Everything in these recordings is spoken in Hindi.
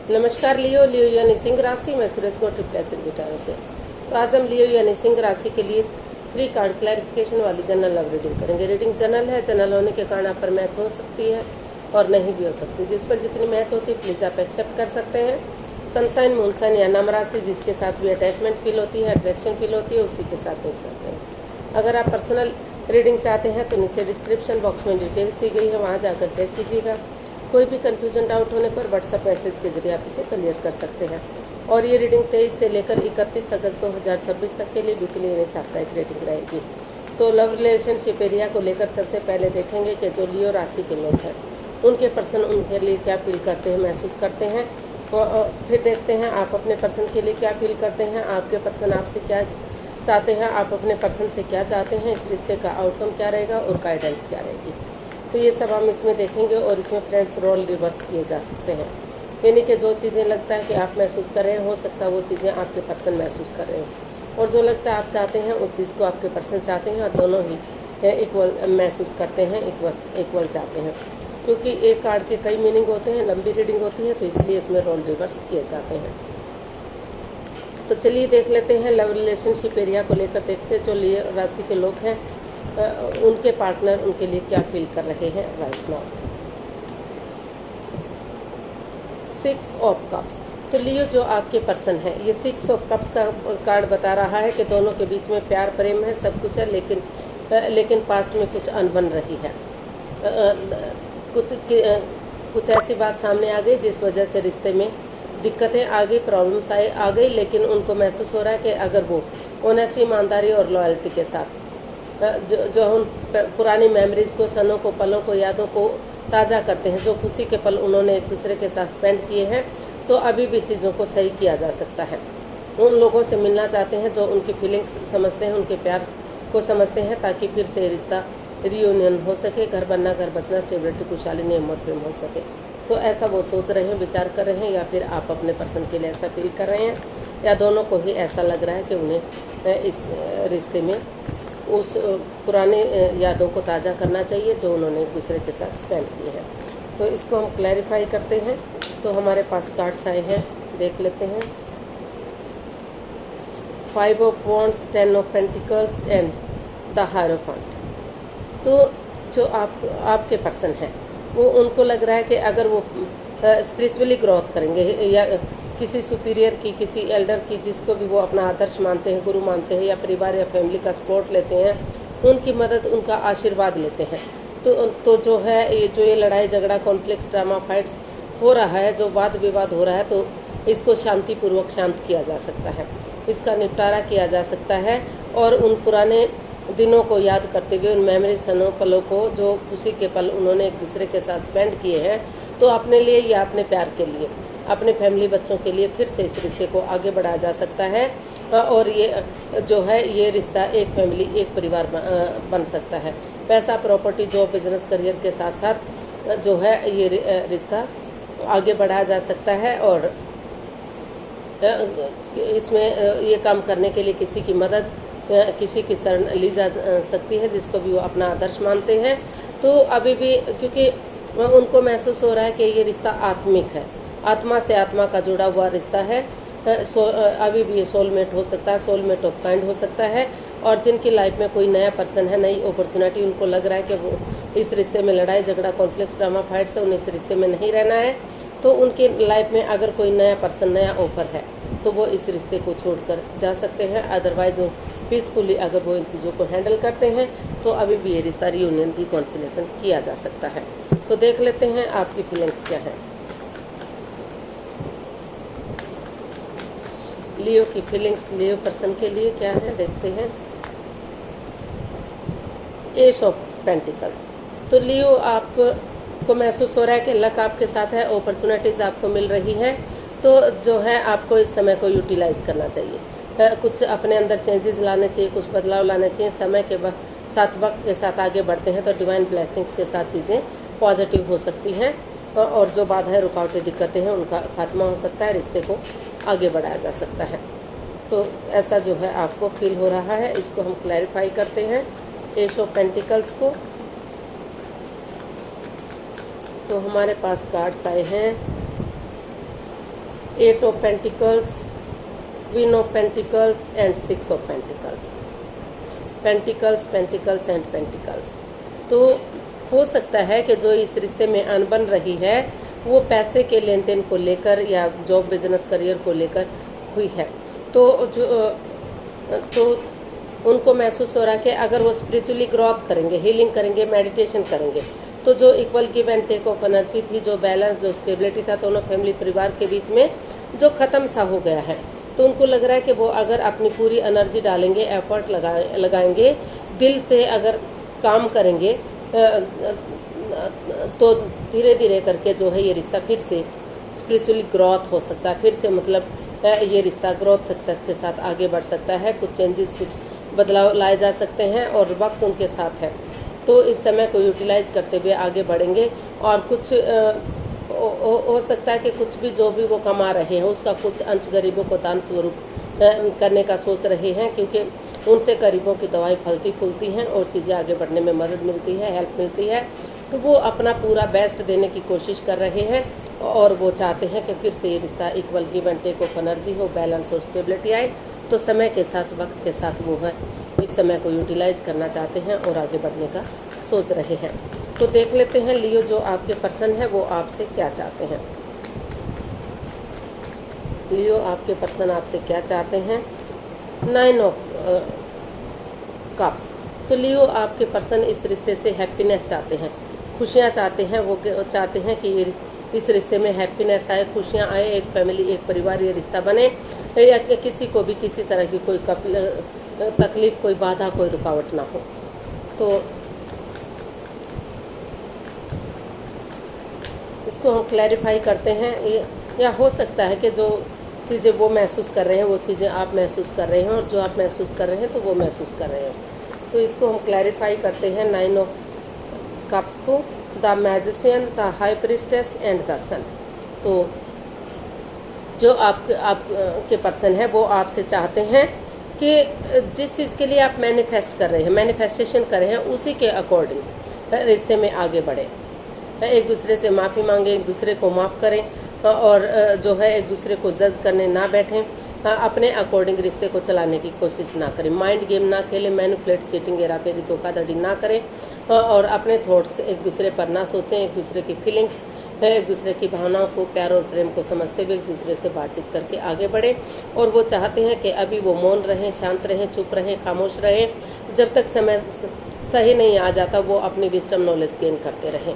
नमस्कार लियो यानी सिंह राशि। मैं सुरेश को गिटारों से। तो आज हम लियो यानी सिंह राशि के लिए 3 कार्ड क्लैरिफिकेशन वाली जनरल लव रीडिंग करेंगे। रीडिंग जनरल है। जनरल होने के कारण आप पर मैच हो सकती है और नहीं भी हो सकती। जिस पर जितनी मैच होती है प्लीज़ आप एक्सेप्ट कर सकते हैं। सनसाइन, मूनसाइन या नम राशि जिसके साथ भी अटैचमेंट फील होती है, अट्रैक्शन फील होती है, उसी के साथ देख सकते हैं। अगर आप पर्सनल रीडिंग चाहते हैं तो नीचे डिस्क्रिप्शन बॉक्स में डिटेल्स दी गई है, वहाँ जाकर चेक कीजिएगा। कोई भी कन्फ्यूजन डाउट होने पर व्हाट्सएप मैसेज के जरिए आप इसे क्लियर कर सकते हैं। और ये रीडिंग 23 से लेकर 31 अगस्त 2026 तक के लिए वीकली यानी साप्ताहिक रीडिंग रहेगी। तो लव रिलेशनशिप एरिया को लेकर सबसे पहले देखेंगे कि जो लियो राशि के लोग हैं उनके पर्सन उनके लिए क्या फील करते हैं, महसूस करते हैं। फिर देखते हैं आप अपने पर्सन के लिए क्या फील करते हैं, आपके पर्सन आपसे क्या चाहते हैं, आप अपने पर्सन से क्या चाहते हैं, इस रिश्ते का आउटकम क्या रहेगा और गाइडेंस क्या रहेगी। तो ये सब हम इसमें देखेंगे। और इसमें फ्रेंड्स रोल रिवर्स किए जा सकते हैं, यानी कि जो चीज़ें लगता है कि आप महसूस कर रहे हैं हो सकता है वो चीज़ें आपके पर्सन महसूस कर रहे हो, और जो लगता है आप चाहते हैं उस चीज़ को आपके पर्सन चाहते हैं, और दोनों ही इक्वल महसूस करते हैं, इक्वल चाहते हैं। क्योंकि एक कार्ड के कई मीनिंग होते हैं, लंबी रीडिंग होती है, तो इसलिए इसमें रोल रिवर्स किए जाते हैं। तो चलिए देख लेते हैं लव रिलेशनशिप एरिया को लेकर। देखते हैं जो लियो राशि के लोग हैं उनके पार्टनर उनके लिए क्या फील कर रहे हैं राइट नाउ। 6 of cups. तो लियो जो आपके पर्सन है, ये 6 ऑफ कप्स का कार्ड बता रहा है कि दोनों के बीच में प्यार प्रेम है, सब कुछ है, लेकिन पास्ट में कुछ अनबन रही है। कुछ ऐसी बात सामने आ गई जिस वजह से रिश्ते में दिक्कतें आ गई, प्रॉब्लम्स आ गई, लेकिन उनको महसूस हो रहा है कि अगर वो ऑनेस्टी, ईमानदारी और लॉयल्टी के साथ जो हम पुरानी मेमोरीज को, सनों को, पलों को, यादों को ताज़ा करते हैं, जो खुशी के पल उन्होंने एक दूसरे के साथ स्पेंड किए हैं, तो अभी भी चीज़ों को सही किया जा सकता है। उन लोगों से मिलना चाहते हैं जो उनकी फीलिंग्स समझते हैं, उनके प्यार को समझते हैं, ताकि फिर से रिश्ता रियूनियन हो सके, घर बनना, घर बसना, स्टेबिलिटी, खुशहाली, नियम और प्रेम हो सके। तो ऐसा वो सोच रहे हैं, विचार कर रहे हैं, या फिर आप अपने पर्सन के लिए ऐसा फील कर रहे हैं, या दोनों को ही ऐसा लग रहा है कि उन्हें इस रिश्ते में उस पुराने यादों को ताज़ा करना चाहिए जो उन्होंने एक दूसरे के साथ स्पेंड किए हैं। तो इसको हम क्लैरिफाई करते हैं। तो हमारे पास कार्ड्स आए हैं, देख लेते हैं। 5 of wands, 10 of pentacles and the hierophant. तो जो आपके पर्सन हैं वो उनको लग रहा है कि अगर वो स्पिरिचुअली ग्रोथ करेंगे या किसी सुपीरियर की, किसी एल्डर की, जिसको भी वो अपना आदर्श मानते हैं, गुरु मानते हैं, या परिवार या फैमिली का सपोर्ट लेते हैं, उनकी मदद, उनका आशीर्वाद लेते हैं, तो जो है ये लड़ाई झगड़ा, कॉन्फ्लिक्ट्स, ड्रामा, फाइट्स हो रहा है, जो वाद विवाद हो रहा है, तो इसको शांतिपूर्वक शांत किया जा सकता है, इसका निपटारा किया जा सकता है। और उन पुराने दिनों को याद करते हुए, उन मेमोरी, सनों, पलों को, जो खुशी के पल उन्होंने एक दूसरे के साथ स्पेंड किए हैं, तो अपने लिए या अपने प्यार के लिए, अपने फैमिली, बच्चों के लिए फिर से इस रिश्ते को आगे बढ़ाया जा सकता है। और ये जो है ये रिश्ता एक फैमिली, एक परिवार बन सकता है। पैसा, प्रॉपर्टी, जॉब, बिजनेस, करियर के साथ साथ जो है ये रिश्ता आगे बढ़ाया जा सकता है। और इसमें ये काम करने के लिए किसी की मदद, किसी की शरण ली जा सकती है, जिसको भी वो अपना आदर्श मानते हैं। तो अभी भी क्योंकि उनको महसूस हो रहा है कि ये रिश्ता आत्मिक है, आत्मा से आत्मा का जुड़ा हुआ रिश्ता है। अभी भी ये सोलमेट हो सकता है, सोलमेट ऑफ काइंड हो सकता है। और जिनकी लाइफ में कोई नया पर्सन है, नई अपॉर्चुनिटी, उनको लग रहा है कि वो इस रिश्ते में लड़ाई झगड़ा, कॉन्फ्लिक्ट, ड्रामा, फाइट से उन्हें इस रिश्ते में नहीं रहना है, तो उनकी लाइफ में अगर कोई नया पर्सन, नया ऑफर है, तो वो इस रिश्ते को छोड़कर जा सकते हैं। अदरवाइज वो पीसफुली अगर वो इन चीज़ों को हैंडल करते हैं तो अभी भी ये रिश्ता रियूनियन, रिकॉन्सिलेशन किया जा सकता है। तो देख लेते हैं आपकी फीलिंग्स क्या है। लियो की फीलिंग्स लियो पर्सन के लिए क्या है, देखते हैं। S of pentacles. तो लियो आपको महसूस हो रहा है कि लक आपके साथ है, अपॉर्चुनिटीज आपको मिल रही है, तो जो है आपको इस समय को यूटिलाइज करना चाहिए। कुछ अपने अंदर चेंजेस लाने चाहिए, कुछ बदलाव लाने चाहिए। समय के साथ, वक्त के साथ आगे बढ़ते हैं तो डिवाइन ब्लेसिंग्स के साथ चीज़ें पॉजिटिव हो सकती हैं, और जो बाधाएं, रुकावटें, दिक्कतें हैं उनका खात्मा हो सकता है, रिश्ते को आगे बढ़ाया जा सकता है। तो ऐसा जो है आपको फील हो रहा है, इसको हम क्लैरिफाई करते हैं एस ऑफ पेंटिकल्स को। तो हमारे पास कार्ड्स आए हैं 8 of pentacles, queen of pentacles and 6 of pentacles. Pentacles, pentacles and pentacles. तो हो सकता है कि जो इस रिश्ते में अनबन रही है वो पैसे के लेन देन को लेकर या जॉब, बिजनेस, करियर को लेकर हुई है। तो उनको महसूस हो रहा है कि अगर वो स्पिरिचुअली ग्रोथ करेंगे, हीलिंग करेंगे, मेडिटेशन करेंगे, तो जो equal give and take of energy थी, जो बैलेंस, जो स्टेबिलिटी था दोनों फैमिली परिवार के बीच में, जो खत्म सा हो गया है, तो उनको लग रहा है कि वो अगर अपनी पूरी एनर्जी डालेंगे, एफर्ट लगाएंगे, दिल से अगर काम करेंगे, तो धीरे धीरे करके जो है ये रिश्ता फिर से स्पिरिचुअली ग्रोथ हो सकता है, फिर से मतलब ये रिश्ता ग्रोथ सक्सेस के साथ आगे बढ़ सकता है। कुछ चेंजेस, कुछ बदलाव लाए जा सकते हैं और वक्त उनके साथ है, तो इस समय को यूटिलाइज करते हुए आगे बढ़ेंगे। और कुछ हो सकता है कि कुछ भी जो भी वो कमा रहे हैं उसका कुछ अंश गरीबों को दान स्वरूप करने का सोच रहे हैं, क्योंकि उनसे गरीबों की दवाई फलती फूलती हैं और चीज़ें आगे बढ़ने में मदद मिलती है, हेल्प मिलती है। तो वो अपना पूरा बेस्ट देने की कोशिश कर रहे हैं और वो चाहते हैं कि फिर से ये रिश्ता equal give and take of energy हो, बैलेंस और स्टेबिलिटी आए। तो समय के साथ, वक्त के साथ वो है इस समय को यूटिलाइज करना चाहते हैं और आगे बढ़ने का सोच रहे हैं। तो देख लेते हैं लियो, जो आपके पर्सन है वो आपसे क्या चाहते हैं। लियो, आपके पर्सन आपसे क्या चाहते हैं। 9 ऑफ कप्स। तो लियो, आपके पर्सन इस रिश्ते से हैप्पीनेस चाहते हैं, खुशियाँ चाहते हैं। वो चाहते हैं कि इस रिश्ते में हैप्पीनेस आए, खुशियाँ आए, एक फैमिली, एक परिवार ये रिश्ता बने, या किसी को भी किसी तरह की कोई तकलीफ, कोई बाधा, कोई रुकावट ना हो। तो इसको हम क्लैरिफाई करते हैं। या हो सकता है कि जो चीज़ें वो महसूस कर रहे हैं वो चीज़ें आप महसूस कर रहे हैं, और जो आप महसूस कर रहे हैं तो वो महसूस कर रहे हैं। तो इसको हम क्लैरिफाई करते हैं 9 ऑफ कप्स को। The magician, the high priestess and the sun. तो जो आपके पर्सन है वो आपसे चाहते हैं कि जिस चीज़ के लिए आप मैनिफेस्ट कर रहे हैं, मैनिफेस्टेशन कर रहे हैं, उसी के अकॉर्डिंग रिश्ते में आगे बढ़े। एक दूसरे से माफ़ी मांगे, एक दूसरे को माफ़ करें, और जो है एक दूसरे को जज करने ना बैठें, अपने अकॉर्डिंग रिश्ते को चलाने की कोशिश ना करें, माइंड गेम ना खेलें, मैनिपुलेट, चीटिंग, हेराफेरी, धोखाधड़ी ना करें, और अपने थॉट्स एक दूसरे पर ना सोचें। एक दूसरे की फीलिंग्स, एक दूसरे की भावनाओं को, प्यार और प्रेम को समझते हुए एक दूसरे से बातचीत करके आगे बढ़ें। और वो चाहते हैं कि अभी वो मौन रहें, शांत रहें, चुप रहें, खामोश रहें, जब तक समय सही नहीं आ जाता वो अपनी विजडम नॉलेज गेन करते रहें।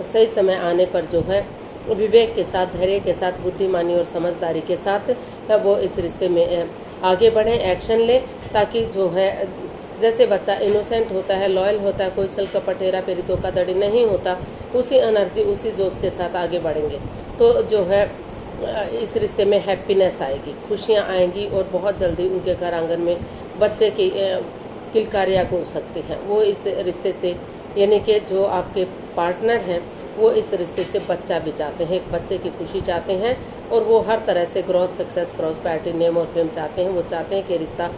सही समय आने पर जो है विवेक के साथ, धैर्य के साथ, बुद्धिमानी और समझदारी के साथ वो इस रिश्ते में आगे बढ़ें, एक्शन लें, ताकि जो है जैसे बच्चा इनोसेंट होता है, लॉयल होता है, कोई छल कपट, हेरा फेरी, धोखाधड़ी नहीं होता, उसी एनर्जी, उसी जोश के साथ आगे बढ़ेंगे तो जो है इस रिश्ते में हैप्पीनेस आएगी, खुशियाँ आएंगी, और बहुत जल्दी उनके घर आंगन में बच्चे की किलकारियाँ गूंज सकती हैं। वो इस रिश्ते से, यानी कि जो आपके पार्टनर हैं वो इस रिश्ते से बच्चा भी चाहते हैं, एक बच्चे की खुशी चाहते हैं, और वो हर तरह से ग्रोथ, सक्सेस, प्रॉस्पेरिटी, नेम और फेम चाहते हैं। वो चाहते हैं कि रिश्ता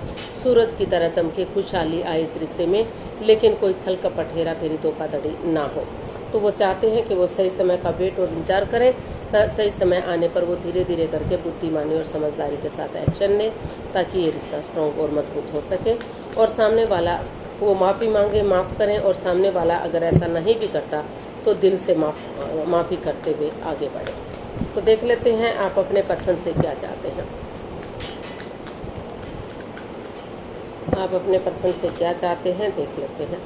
सूरज की तरह चमके, खुशहाली आए इस रिश्ते में, लेकिन कोई छल कपट, हेरा फेरी, धोखाधड़ी ना हो। तो वो चाहते हैं कि वो सही समय का वेट और इंतजार करें, सही समय आने पर वो धीरे धीरे करके बुद्धिमानी और समझदारी के साथ एक्शन लें, ताकि ये रिश्ता स्ट्रॉन्ग और मजबूत हो सके। और सामने वाला वो माफ़ी मांगे, माफ़ करें, और सामने वाला अगर ऐसा नहीं भी करता तो दिल से माफ़ी करते हुए आगे बढ़े। तो देख लेते हैं आप अपने पर्सन से क्या चाहते हैं। आप अपने पर्सन से क्या चाहते हैं देख लेते हैं।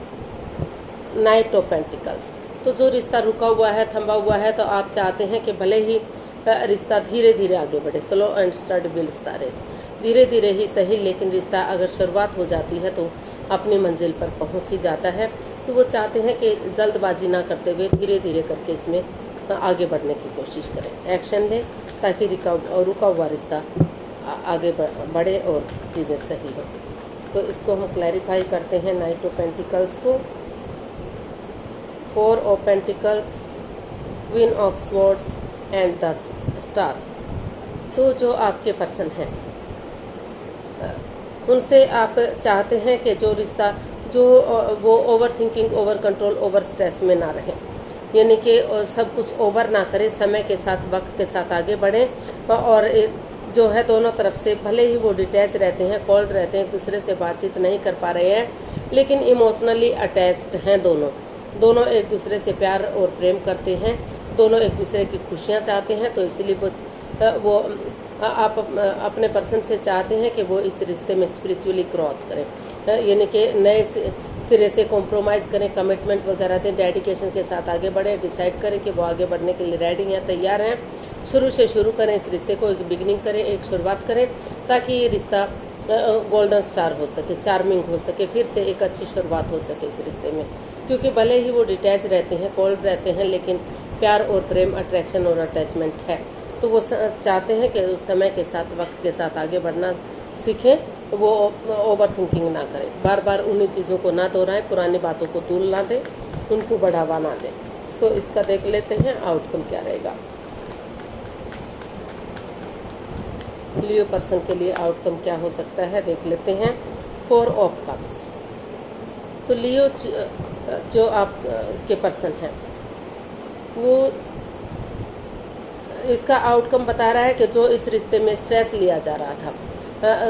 Night of pentacles. तो जो रिश्ता रुका हुआ है, थमा हुआ है, तो आप चाहते हैं कि भले ही रिश्ता धीरे धीरे आगे बढ़े, slow and study builds the race. धीरे धीरे ही सही, लेकिन रिश्ता अगर शुरुआत हो जाती है तो अपनी मंजिल पर पहुंच ही जाता है। तो वो चाहते हैं कि जल्दबाजी ना करते हुए धीरे धीरे करके इसमें आगे बढ़ने की कोशिश करें, एक्शन लें, ताकि रुका हुआ रिश्ता आगे बढ़े और चीज़ें सही हो। तो इसको हम क्लैरिफाई करते हैं नाइट ऑफ पेंटिकल्स को। 4 of pentacles, queen of swords and 10 star. तो जो आपके पर्सन हैं उनसे आप चाहते हैं कि जो रिश्ता, जो वो over thinking, over control, over stress में ना रहें, यानी कि सब कुछ ओवर ना करें, समय के साथ वक्त के साथ आगे बढ़ें और जो है दोनों तरफ से भले ही वो डिटैच रहते हैं, कोल्ड रहते हैं, एक दूसरे से बातचीत नहीं कर पा रहे हैं, लेकिन इमोशनली अटैच्ड हैं दोनों एक दूसरे से प्यार और प्रेम करते हैं, दोनों एक दूसरे की खुशियाँ चाहते हैं। तो इसलिए वो आप अपने पर्सन से चाहते हैं कि वो इस रिश्ते में स्पिरिचुअली ग्रोथ करें, यानी कि नए सिरे से कॉम्प्रोमाइज़ करें, कमिटमेंट वगैरह दें, डेडिकेशन के साथ आगे बढ़ें, डिसाइड करें कि वो आगे बढ़ने के लिए रेडी हैं, तैयार हैं। शुरू से शुरू करें इस रिश्ते को, एक बिगिनिंग करें, एक शुरुआत करें, ताकि ये रिश्ता गोल्डन स्टार हो सके, चार्मिंग हो सके, फिर से एक अच्छी शुरुआत हो सके इस रिश्ते में। क्योंकि भले ही वो डिटैच रहते हैं, कोल्ड रहते हैं, लेकिन प्यार और प्रेम, अट्रैक्शन और अटैचमेंट है। तो वो चाहते हैं कि उस समय के साथ, वक्त के साथ आगे बढ़ना सीखें, वो ओवर थिंकिंग ना करें, बार बार उन्हीं चीज़ों को ना दोहराएं, पुरानी बातों को दूर ना दें, उनको बढ़ावा ना दें। तो इसका देख लेते हैं आउटकम क्या रहेगा। लियो पर्सन के लिए आउटकम क्या हो सकता है, देख लेते हैं। 4 ऑफ कप्स। तो लियो जो आप के पर्सन हैं, वो इसका आउटकम बता रहा है कि जो इस रिश्ते में स्ट्रेस लिया जा रहा था,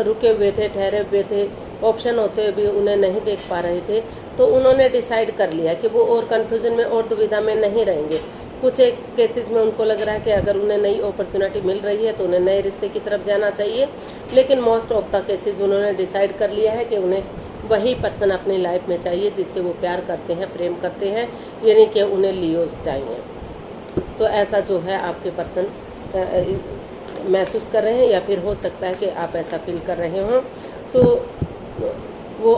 रुके हुए थे, ठहरे हुए थे, ऑप्शन होते हुए भी उन्हें नहीं देख पा रहे थे, तो उन्होंने डिसाइड कर लिया कि वो और कन्फ्यूजन में और दुविधा में नहीं रहेंगे। कुछ एक केसेस में उनको लग रहा है कि अगर उन्हें नई अपॉर्चुनिटी मिल रही है तो उन्हें नए रिश्ते की तरफ जाना चाहिए, लेकिन मोस्ट ऑफ द केसेस उन्होंने डिसाइड कर लिया है कि उन्हें वही पर्सन अपनी लाइफ में चाहिए जिससे वो प्यार करते हैं, प्रेम करते हैं, यानी कि उन्हें लियोस चाहिए। तो ऐसा जो है आपके पर्सन महसूस कर रहे हैं, या फिर हो सकता है कि आप ऐसा फील कर रहे हों। तो वो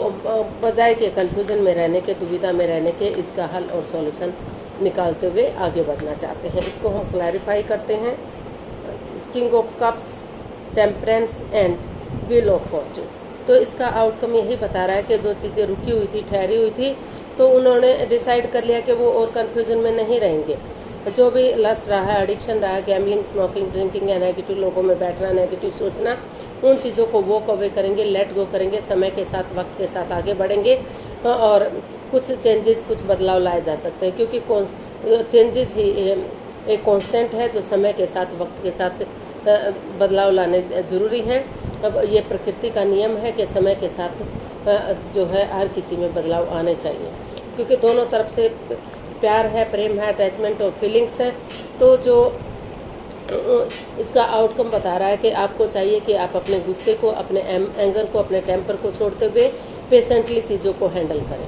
बजाय के कन्फ्यूजन में रहने के, दुविधा में रहने के, इसका हल और सॉल्यूशन निकालते हुए आगे बढ़ना चाहते हैं। इसको हम क्लैरिफाई करते हैं। King of cups, temperance and wheel of Fortune. तो इसका आउटकम यही बता रहा है कि जो चीज़ें रुकी हुई थी, ठहरी हुई थी, तो उन्होंने डिसाइड कर लिया कि वो और कन्फ्यूजन में नहीं रहेंगे। जो भी लस्ट रहा है, एडिक्शन रहा है, गैम्बलिंग, स्मोकिंग, ड्रिंकिंग या नेगेटिव लोगों में बैठना, नेगेटिव सोचना, उन चीज़ों को वॉक अवे करेंगे, लेट गो करेंगे, समय के साथ, वक्त के साथ आगे बढ़ेंगे और कुछ चेंजेस, कुछ बदलाव लाए जा सकते हैं, क्योंकि चेंजेस ही एक कांस्टेंट है जो समय के साथ, वक्त के साथ बदलाव लाने जरूरी हैं। अब ये प्रकृति का नियम है कि समय के साथ जो है हर किसी में बदलाव आने चाहिए, क्योंकि दोनों तरफ से प्यार है, प्रेम है, अटैचमेंट और फीलिंग्स है। तो जो इसका आउटकम बता रहा है कि आपको चाहिए कि आप अपने गुस्से को, अपने एंगर को, अपने टेम्पर को छोड़ते हुए पेशेंटली चीज़ों को हैंडल करें।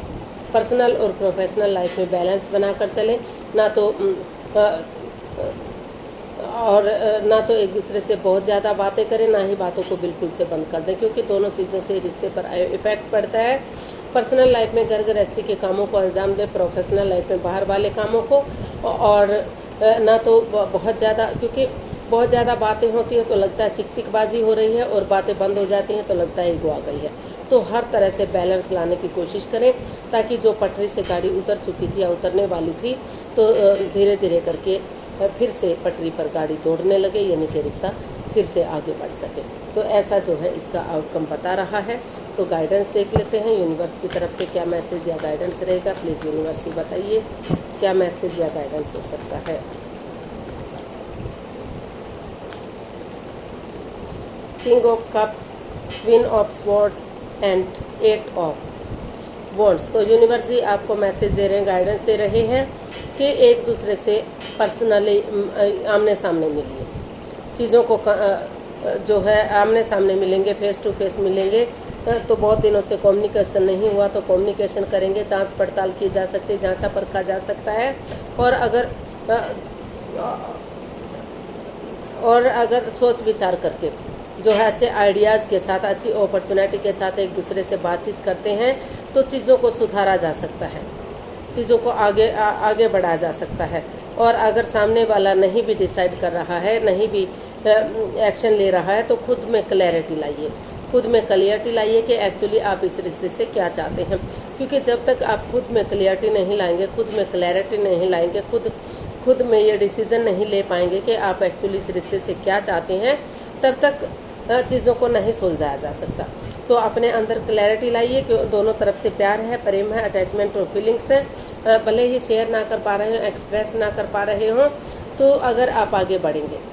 पर्सनल और प्रोफेशनल लाइफ में बैलेंस बनाकर चलें, ना तो एक दूसरे से बहुत ज़्यादा बातें करें, ना ही बातों को बिल्कुल से बंद कर दें, क्योंकि दोनों चीज़ों से रिश्ते पर इफेक्ट पड़ता है। पर्सनल लाइफ में घर गृहस्थी के कामों को अंजाम दें, प्रोफेशनल लाइफ में बाहर वाले कामों को, और ना तो बहुत ज़्यादा, क्योंकि बहुत ज़्यादा बातें होती है तो लगता है चिकचिकबाजी हो रही है, और बातें बंद हो जाती हैं तो लगता है ईगो आ गई है। तो हर तरह से बैलेंस लाने की कोशिश करें, ताकि जो पटरी से गाड़ी उतर चुकी थी या उतरने वाली थी, तो धीरे धीरे करके फिर से पटरी पर गाड़ी दौड़ने लगे, यानी कि रिश्ता फिर से आगे बढ़ सके। तो ऐसा जो है इसका आउटकम बता रहा है। तो गाइडेंस देख लेते हैं, यूनिवर्स की तरफ से क्या मैसेज या गाइडेंस रहेगा। प्लीज़ यूनिवर्स ही बताइए क्या मैसेज या गाइडेंस हो सकता है। King of cups, queen of swords and 8 of wands. तो यूनिवर्स जी आपको मैसेज दे रहे हैं, गाइडेंस दे रहे हैं कि एक दूसरे से पर्सनली आमने सामने मिलिए, चीज़ों को जो है आमने सामने मिलेंगे, फेस टू फेस मिलेंगे। तो बहुत दिनों से कम्युनिकेशन नहीं हुआ तो कम्युनिकेशन करेंगे, जांच पड़ताल की जा सकती है, जांचा परखा जा सकता है। और अगर सोच विचार करके जो है अच्छे आइडियाज़ के साथ, अच्छी अपॉर्चुनिटी के साथ एक दूसरे से बातचीत करते हैं तो चीज़ों को सुधारा जा सकता है, चीज़ों को आगे बढ़ाया जा सकता है। और अगर सामने वाला नहीं भी डिसाइड कर रहा है, नहीं भी एक्शन ले रहा है, तो खुद में क्लैरिटी लाइए, खुद में क्लियरिटी लाइए कि एक्चुअली आप इस रिश्ते से क्या चाहते हैं। क्योंकि जब तक आप खुद में क्लियरिटी नहीं लाएंगे, खुद में क्लैरिटी नहीं लाएंगे, खुद में ये डिसीजन नहीं ले पाएंगे कि आप एक्चुअली इस रिश्ते से क्या चाहते हैं, तब तक चीज़ों को नहीं सुलझाया जा सकता। तो अपने अंदर क्लैरिटी लाइए कि दोनों तरफ से प्यार है, प्रेम है, अटैचमेंट और फीलिंग्स है, भले ही शेयर ना कर पा रहे हो, एक्सप्रेस ना कर पा रहे हो, तो अगर आप आगे बढ़ेंगे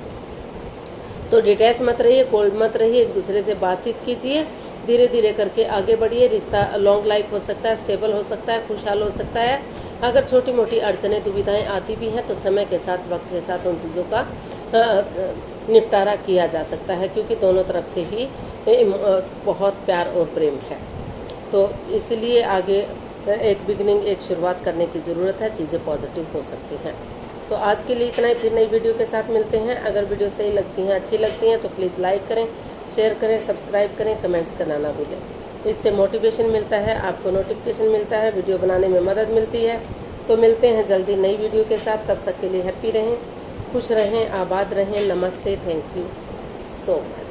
तो डिटैच मत रहिए, कोल्ड मत रहिए, एक दूसरे से बातचीत कीजिए, धीरे धीरे करके आगे बढ़िए। रिश्ता लॉन्ग लाइफ हो सकता है, स्टेबल हो सकता है, खुशहाल हो सकता है। अगर छोटी मोटी अड़चनें दुविधाएं आती भी हैं तो समय के साथ, वक्त के साथ उन चीज़ों का निपटारा किया जा सकता है, क्योंकि दोनों तरफ से ही बहुत प्यार और प्रेम है। तो इसलिए आगे एक बिगनिंग, एक शुरुआत करने की ज़रूरत है, चीज़ें पॉजिटिव हो सकती हैं। तो आज के लिए इतना ही, फिर नई वीडियो के साथ मिलते हैं। अगर वीडियो सही लगती हैं, अच्छी लगती हैं तो प्लीज़ लाइक करें, शेयर करें, सब्सक्राइब करें, कमेंट्स करना ना भूलें। इससे मोटिवेशन मिलता है, आपको नोटिफिकेशन मिलता है, वीडियो बनाने में मदद मिलती है। तो मिलते हैं जल्दी नई वीडियो के साथ, तब तक के लिए हैप्पी रहें, खुश रहें, आबाद रहें। नमस्ते, थैंक यू सो मच।